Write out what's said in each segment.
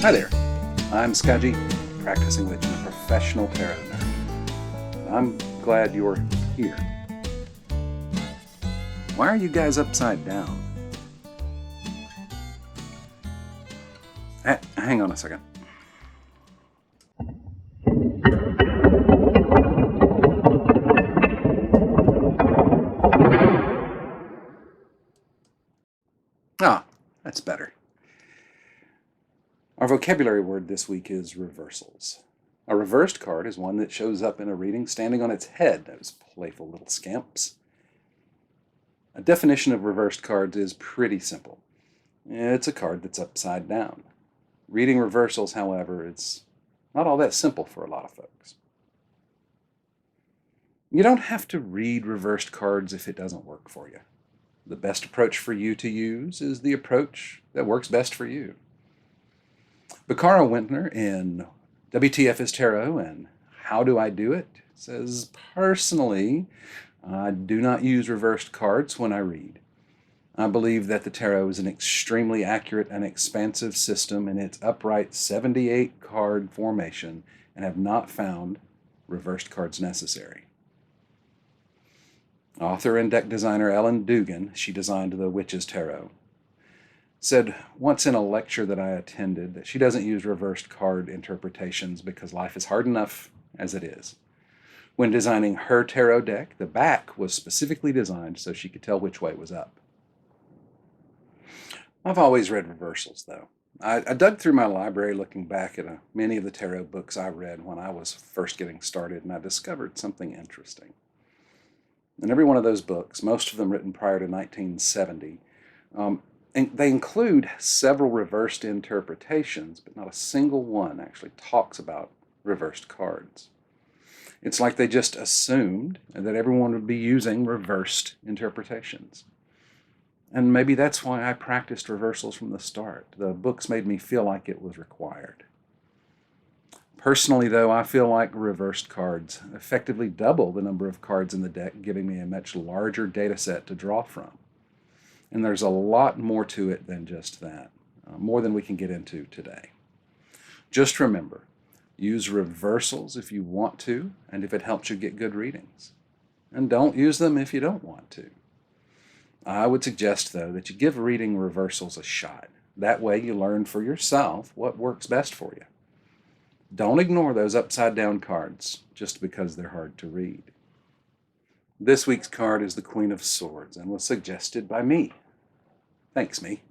Hi there, I'm Skaji, practicing witch and a professional tarot nerd. I'm glad you're here. Why are you guys upside down? Hang on a second. Ah, that's better. Our vocabulary word this week is reversals. A reversed card is one that shows up in a reading standing on its head, those playful little scamps. A definition of reversed cards is pretty simple. It's a card that's upside down. Reading reversals, however, it's not all that simple for a lot of folks. You don't have to read reversed cards if it doesn't work for you. The best approach for you to use is the approach that works best for you. Bakara Wintner in WTF is Tarot and How Do I Do It says, personally, I do not use reversed cards when I read. I believe that the tarot is an extremely accurate and expansive system in its upright 78 card formation and have not found reversed cards necessary. Author and deck designer Ellen Dugan, she designed the Witch's Tarot, said once in a lecture that I attended that she doesn't use reversed card interpretations because life is hard enough as it is. When designing her tarot deck, the back was specifically designed so she could tell which way was up. I've always read reversals, though. I dug through my library looking back at many of the tarot books I read when I was first getting started, and I discovered something interesting. In every one of those books, most of them written prior to 1970, and they include several reversed interpretations, but not a single one actually talks about reversed cards. It's like they just assumed that everyone would be using reversed interpretations. And maybe that's why I practiced reversals from the start. The books made me feel like it was required. Personally, though, I feel like reversed cards effectively double the number of cards in the deck, giving me a much larger data set to draw from. And there's a lot more to it than just that, more than we can get into today. Just remember, use reversals if you want to, and if it helps you get good readings. And don't use them if you don't want to. I would suggest, though, that you give reading reversals a shot. That way you learn for yourself what works best for you. Don't ignore those upside-down cards just because they're hard to read. This week's card is the Queen of Swords and was suggested by me. Thanks, me.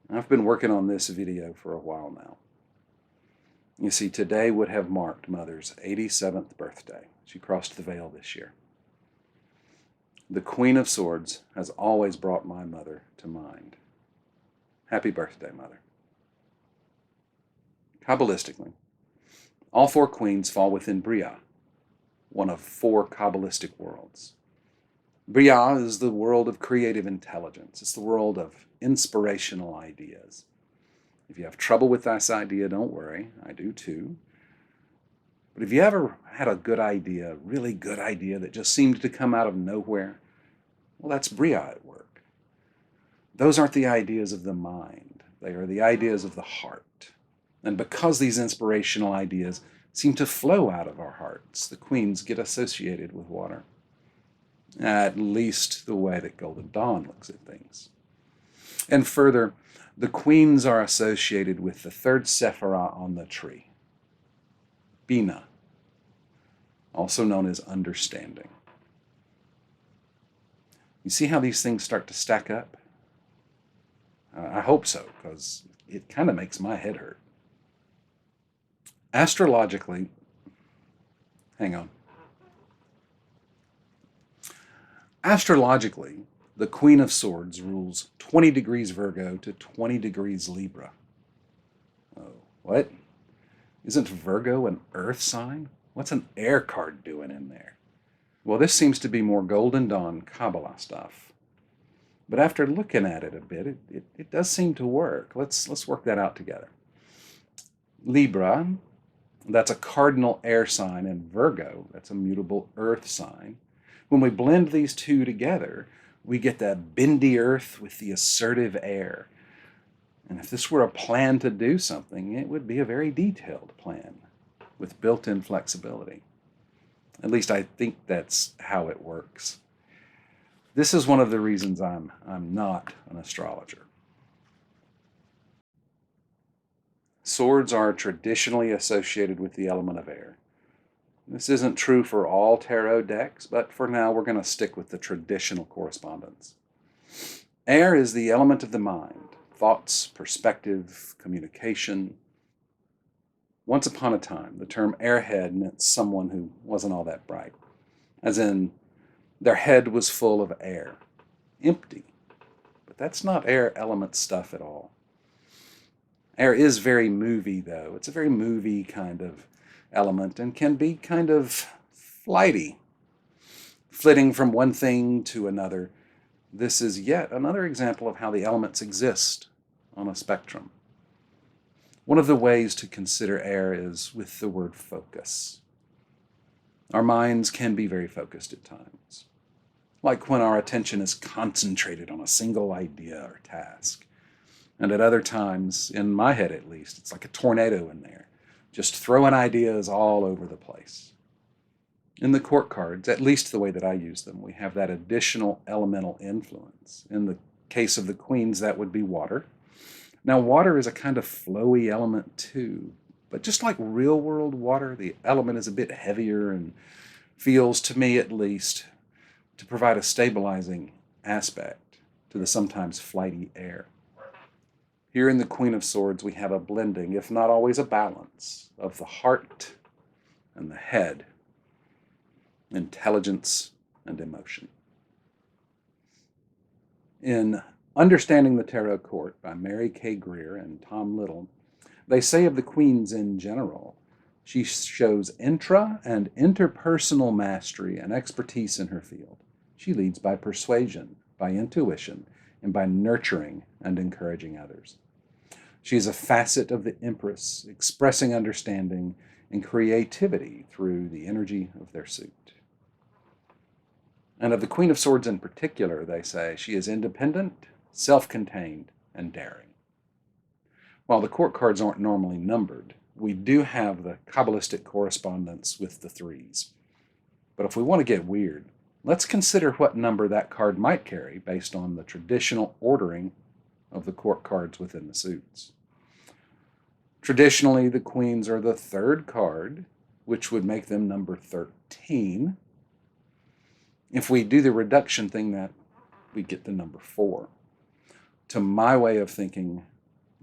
I've been working on this video for a while now. You see, today would have marked Mother's 87th birthday. She crossed the veil this year. The Queen of Swords has always brought my mother to mind. Happy birthday, Mother. Kabbalistically, all four queens fall within Bria, one of four Kabbalistic worlds. Bria is the world of creative intelligence. It's the world of inspirational ideas. If you have trouble with this idea, don't worry. I do too. But if you ever had a good idea, a really good idea that just seemed to come out of nowhere, well, that's Bria at work. Those aren't the ideas of the mind. They are the ideas of the heart. And because these inspirational ideas seem to flow out of our hearts, the queens get associated with water. At least the way that Golden Dawn looks at things. And further, the queens are associated with the third sephirah on the tree, Bina, also known as understanding. You see how these things start to stack up? I hope so, because it kind of makes my head hurt. Astrologically, hang on. Astrologically, the Queen of Swords rules 20 degrees Virgo to 20 degrees Libra. Oh, what? Isn't Virgo an earth sign? What's an air card doing in there? Well, this seems to be more Golden Dawn Qabalah stuff. But after looking at it a bit, it does seem to work. Let's work that out together. Libra, that's a cardinal air sign, and Virgo, that's a mutable earth sign. When we blend these two together, we get that bendy earth with the assertive air. And if this were a plan to do something, it would be a very detailed plan with built-in flexibility. At least I think that's how it works. This is one of the reasons I'm not an astrologer. Swords are traditionally associated with the element of air. This isn't true for all tarot decks, but for now we're going to stick with the traditional correspondence. Air is the element of the mind, thoughts, perspective, communication. Once upon a time, the term airhead meant someone who wasn't all that bright, as in their head was full of air, empty. But that's not air element stuff at all. Air is very movie, though. It's a very movie kind of element and can be kind of flighty, flitting from one thing to another. This is yet another example of how the elements exist on a spectrum. One of the ways to consider air is with the word focus. Our minds can be very focused at times, like when our attention is concentrated on a single idea or task. And at other times, in my head at least, it's like a tornado in there, just throwing ideas all over the place. In the court cards, at least the way that I use them, we have that additional elemental influence. In the case of the queens, that would be water. Now, water is a kind of flowy element too, but just like real world water, the element is a bit heavier and feels, to me at least, to provide a stabilizing aspect to the sometimes flighty air. Here in the Queen of Swords, we have a blending, if not always a balance, of the heart and the head, intelligence and emotion. In Understanding the Tarot Court by Mary K. Greer and Tom Little, they say of the queens in general, she shows intra and interpersonal mastery and expertise in her field. She leads by persuasion, by intuition, and by nurturing and encouraging others. She is a facet of the Empress, expressing understanding and creativity through the energy of their suit. And of the Queen of Swords in particular, they say, she is independent, self-contained, and daring. While the court cards aren't normally numbered, we do have the Qabbalistic correspondence with the threes. But if we want to get weird, let's consider what number that card might carry based on the traditional ordering of the court cards within the suits. Traditionally, the queens are the third card, which would make them number 13. If we do the reduction thing, that we get the number 4. To my way of thinking,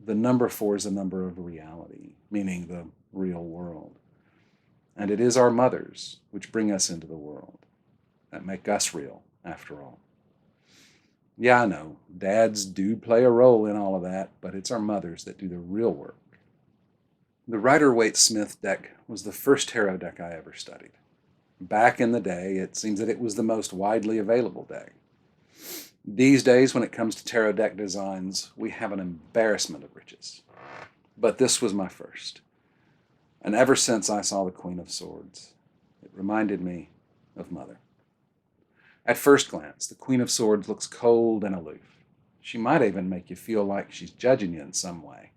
the number 4 is the number of reality, meaning the real world. And it is our mothers which bring us into the world, that make us real, after all. Yeah, I know, dads do play a role in all of that, but it's our mothers that do the real work. The Rider-Waite-Smith deck was the first tarot deck I ever studied. Back in the day, it seems that it was the most widely available deck. These days, when it comes to tarot deck designs, we have an embarrassment of riches. But this was my first. And ever since I saw the Queen of Swords, it reminded me of Mother. At first glance, the Queen of Swords looks cold and aloof. She might even make you feel like she's judging you in some way.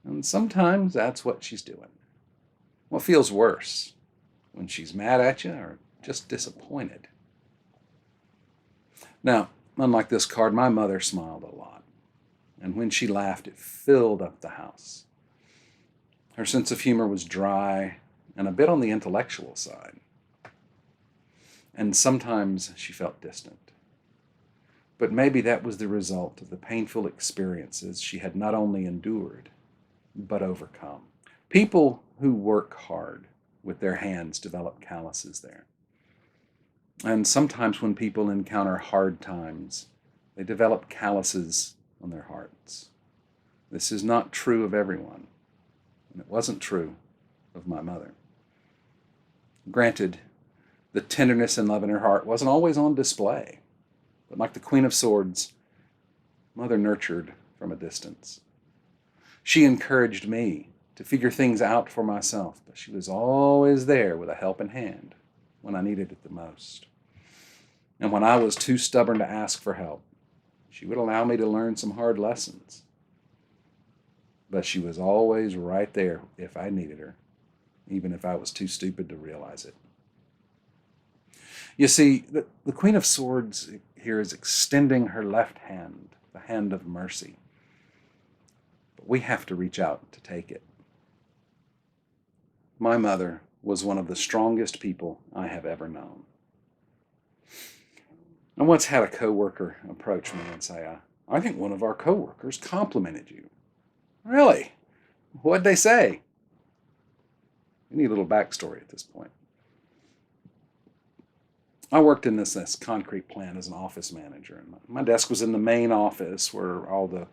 And sometimes that's what she's doing. What feels worse, when she's mad at you or just disappointed? Now, unlike this card, my mother smiled a lot. And when she laughed, it filled up the house. Her sense of humor was dry and a bit on the intellectual side. And sometimes she felt distant. But maybe that was the result of the painful experiences she had not only endured, but overcome. People who work hard with their hands develop calluses there. And sometimes when people encounter hard times, they develop calluses on their hearts. This is not true of everyone, and it wasn't true of my mother. Granted, the tenderness and love in her heart wasn't always on display, but like the Queen of Swords, Mother nurtured from a distance. She encouraged me to figure things out for myself, but she was always there with a helping hand when I needed it the most. And when I was too stubborn to ask for help, she would allow me to learn some hard lessons. but she was always right there if I needed her, even if I was too stupid to realize it. You see, the Queen of Swords here is extending her left hand, the hand of mercy. But we have to reach out to take it. My mother was one of the strongest people I have ever known. I once had a coworker approach me and say, I think one of our coworkers complimented you. Really? What'd they say? We need a little backstory at this point. I worked in this concrete plant as an office manager, and my desk was in the main office where all the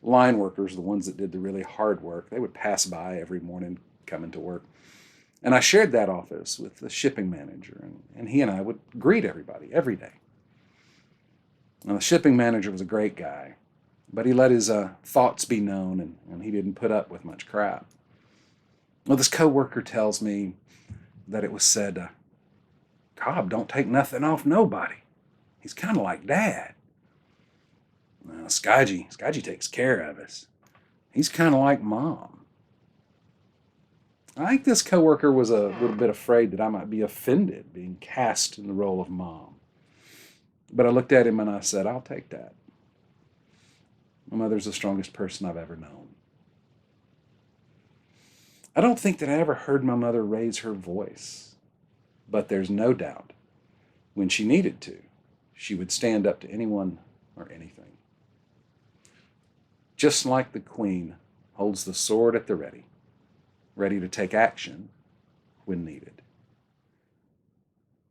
line workers, the ones that did the really hard work, they would pass by every morning, come into work. And I shared that office with the shipping manager, and he and I would greet everybody every day. Now, the shipping manager was a great guy, but he let his thoughts be known, and he didn't put up with much crap. Well, this coworker tells me that it was said, Cobb don't take nothing off nobody. He's kind of like Dad. Well, Skaggy takes care of us. He's kind of like Mom. I think this coworker was a little bit afraid that I might be offended being cast in the role of Mom. But I looked at him and I said, I'll take that. My mother's the strongest person I've ever known. I don't think that I ever heard my mother raise her voice. But there's no doubt, when she needed to, she would stand up to anyone or anything. Just like the Queen holds the sword at the ready, ready to take action when needed.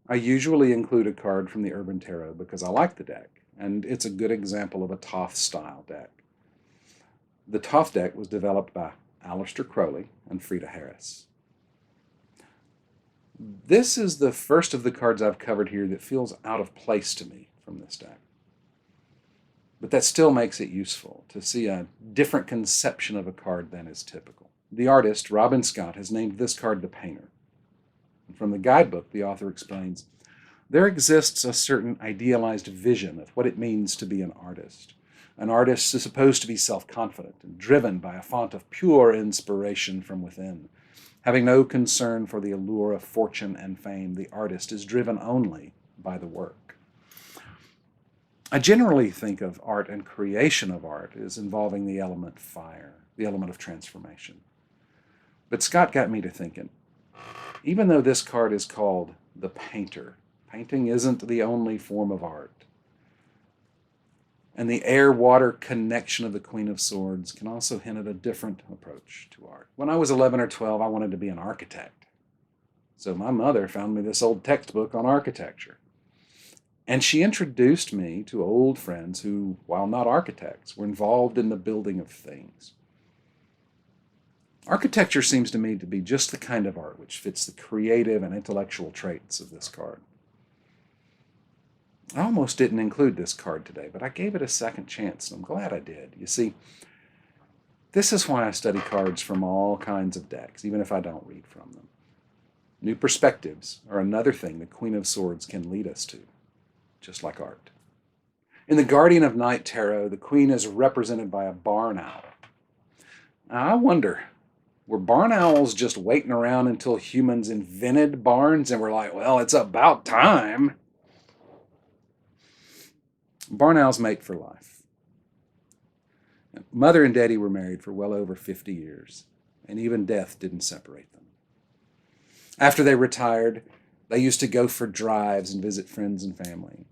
I usually include a card from the Urban Tarot because I like the deck, and it's a good example of a Toth-style deck. The Toth deck was developed by Aleister Crowley and Frida Harris. This is the first of the cards I've covered here that feels out of place to me from this deck. But that still makes it useful to see a different conception of a card than is typical. The artist, Robin Scott, has named this card the Painter. And from the guidebook, the author explains, there exists a certain idealized vision of what it means to be an artist. An artist is supposed to be self-confident and driven by a font of pure inspiration from within. Having no concern for the allure of fortune and fame, the artist is driven only by the work. I generally think of art and creation of art as involving the element fire, the element of transformation. But Scott got me to thinking, even though this card is called the Painter, painting isn't the only form of art. And the air-water connection of the Queen of Swords can also hint at a different approach to art. When I was 11 or 12, I wanted to be an architect. So my mother found me this old textbook on architecture. And she introduced me to old friends who, while not architects, were involved in the building of things. Architecture seems to me to be just the kind of art which fits the creative and intellectual traits of this card. I almost didn't include this card today, but I gave it a second chance, and I'm glad I did. You see, this is why I study cards from all kinds of decks, even if I don't read from them. New perspectives are another thing the Queen of Swords can lead us to, just like art. In the Guardian of Night Tarot, the Queen is represented by a barn owl. Now, I wonder, were barn owls just waiting around until humans invented barns and were like, well, it's about time? Barn owls mate for life. Mother and Daddy were married for well over 50 years, and even death didn't separate them. After they retired, they used to go for drives and visit friends and family.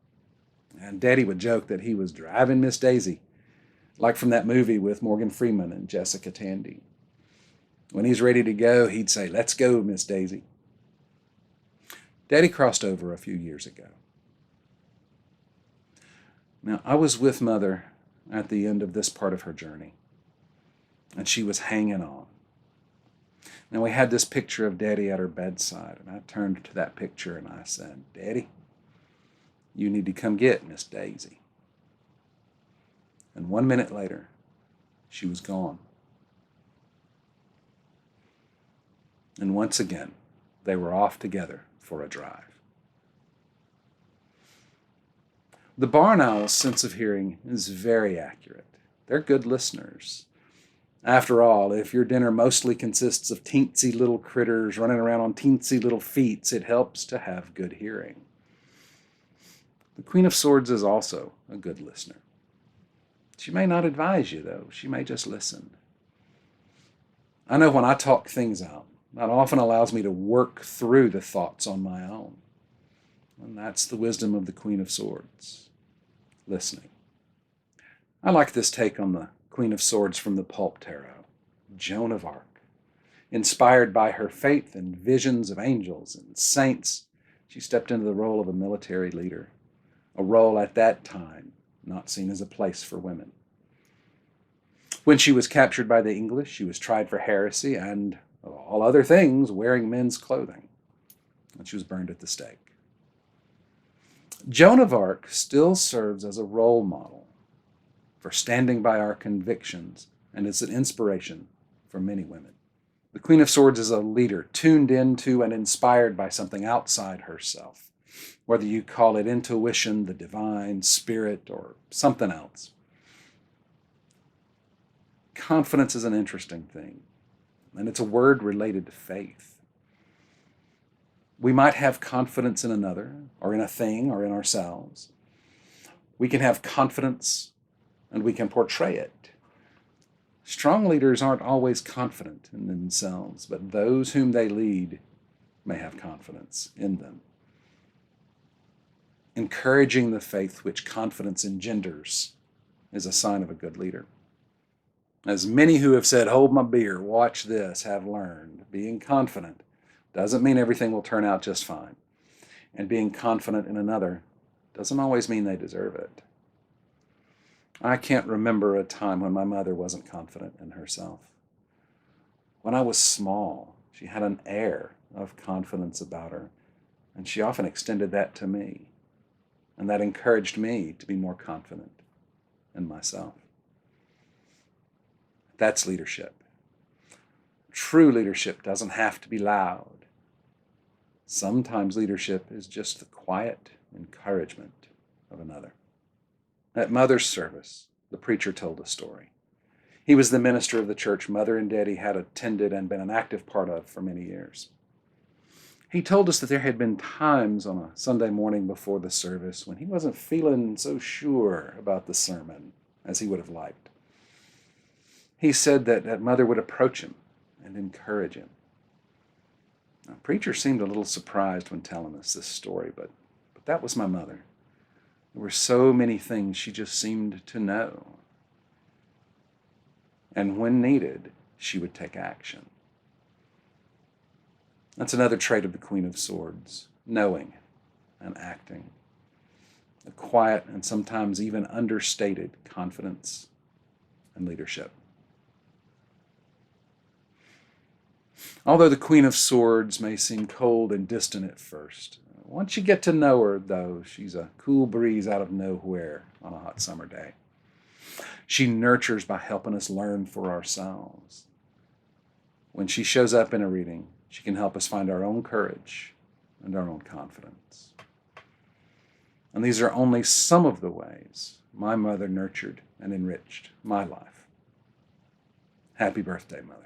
And Daddy would joke that he was driving Miss Daisy, like from that movie with Morgan Freeman and Jessica Tandy. When he's ready to go, he'd say, "Let's go, Miss Daisy." Daddy crossed over a few years ago. Now, I was with Mother at the end of this part of her journey, and she was hanging on. Now, we had this picture of Daddy at her bedside, and I turned to that picture and I said, "Daddy, you need to come get Miss Daisy." And 1 minute later, she was gone. And once again, they were off together for a drive. The barn owl's sense of hearing is very accurate. They're good listeners. After all, if your dinner mostly consists of teensy little critters running around on teensy little feet, it helps to have good hearing. The Queen of Swords is also a good listener. She may not advise you, though. She may just listen. I know when I talk things out, that often allows me to work through the thoughts on my own. And that's the wisdom of the Queen of Swords, listening. I like this take on the Queen of Swords from the Pulp Tarot, Joan of Arc. Inspired by her faith and visions of angels and saints, she stepped into the role of a military leader, a role at that time not seen as a place for women. When she was captured by the English, she was tried for heresy and, of all other things, wearing men's clothing, and she was burned at the stake. Joan of Arc still serves as a role model for standing by our convictions and is an inspiration for many women. The Queen of Swords is a leader tuned into and inspired by something outside herself, whether you call it intuition, the divine, spirit, or something else. Confidence is an interesting thing, and it's a word related to faith. We might have confidence in another, or in a thing, or in ourselves. We can have confidence, and we can portray it. Strong leaders aren't always confident in themselves, but those whom they lead may have confidence in them. Encouraging the faith which confidence engenders is a sign of a good leader. As many who have said, "Hold my beer, watch this," have learned, being confident doesn't mean everything will turn out just fine. And being confident in another doesn't always mean they deserve it. I can't remember a time when my mother wasn't confident in herself. When I was small, she had an air of confidence about her, and she often extended that to me. And that encouraged me to be more confident in myself. That's leadership. True leadership doesn't have to be loud. Sometimes leadership is just the quiet encouragement of another. At Mother's service, the preacher told a story. He was the minister of the church Mother and Daddy had attended and been an active part of for many years. He told us that there had been times on a Sunday morning before the service when he wasn't feeling so sure about the sermon as he would have liked. He said that Mother would approach him and encourage him. The preacher seemed a little surprised when telling us this story, but that was my mother. There were so many things she just seemed to know. And when needed, she would take action. That's another trait of the Queen of Swords, knowing and acting. A quiet and sometimes even understated confidence and leadership. Although the Queen of Swords may seem cold and distant at first, once you get to know her, though, she's a cool breeze out of nowhere on a hot summer day. She nurtures by helping us learn for ourselves. When she shows up in a reading, she can help us find our own courage and our own confidence. And these are only some of the ways my mother nurtured and enriched my life. Happy birthday, Mother.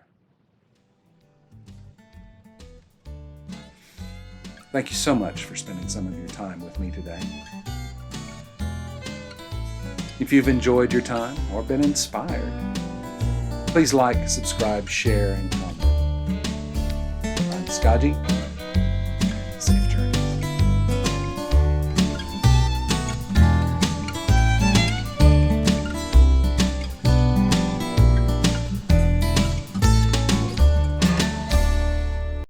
Thank you so much for spending some of your time with me today. If you've enjoyed your time or been inspired, please like, subscribe, share, and comment. I'm Skaji.